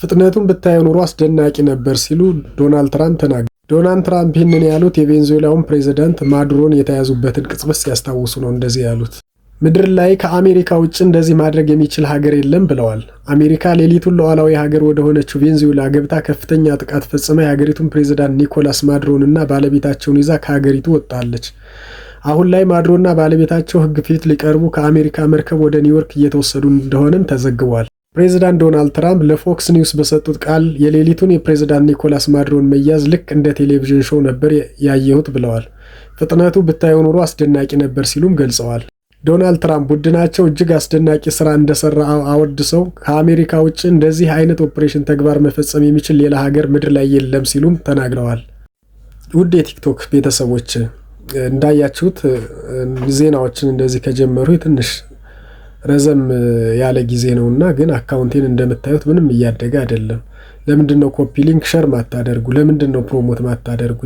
ፍጥነቱን ብታየው ኑሮ አስደናቂ ነበር ሲሉ ዶናልድ ትራምፕ ተናገሩ። ዶናልድ ትራምፕ ይህንን ያሉት የቬንዙዌላውን ፕሬዝዳንት ማዱሮን የተያዙበትን ቅጽበት ሲያስታውሱ ነው እንደዚህ ያሉት። ምድር ላይ ከአሜሪካ ውጭ እንደዚህ ማድረግ የሚችል ሀገር የለም ብለዋል። አሜሪካ ሌሊቱን ሉዓላዊ ሀገር ወደ ሆነችው ቬንዙዌላ ገብታ ከፍተኛ ጥቃት ፈጽማ የሀገሪቱን ፕሬዝዳንት ኒኮላስ ማዱሮን እና ባለቤታቸውን ይዛ ከሀገሪቱ ወጣለች። አሁን ላይ ማዱሮና ባለቤታቸው ሕግ ፊት ሊቀርቡ ከአሜሪካ መርከብ ወደ ኒውዮርክ እየተወሰዱ እንደሆነም ተዘግቧል። ፕሬዝዳንት ዶናልድ ትራምፕ ለፎክስ ኒውስ በሰጡት ቃል የሌሊቱን የፕሬዝዳንት ኒኮላስ ማዱሮን መያዝ ልክ እንደ ቴሌቪዥን ሾው ነበር ያየሁት ብለዋል። ፍጥነቱ ብታየው ኑሮ አስደናቂ ነበር ሲሉም ገልጸዋል። ዶናልድ ትራምፕ ቡድናቸው እጅግ አስደናቂ ስራ እንደሰራ አወድሰው ከአሜሪካ ውጭ እንደዚህ አይነት ኦፕሬሽን ተግባር መፈጸም የሚችል ሌላ ሀገር ምድር ላይ የለም ሲሉም ተናግረዋል። ውድ የቲክቶክ ቤተሰቦች እንዳያችሁት ዜናዎችን እንደዚህ ከጀመሩ ትንሽ ረዘም ያለ ጊዜ ነውና ግን አካውንቴን እንደምታዩት ምንም እያደገ አይደለም። ለምንድነው ኮፒ ሊንክ ሸር ማታደርጉ? ለምንድነው ፕሮሞት ማታደርጉ?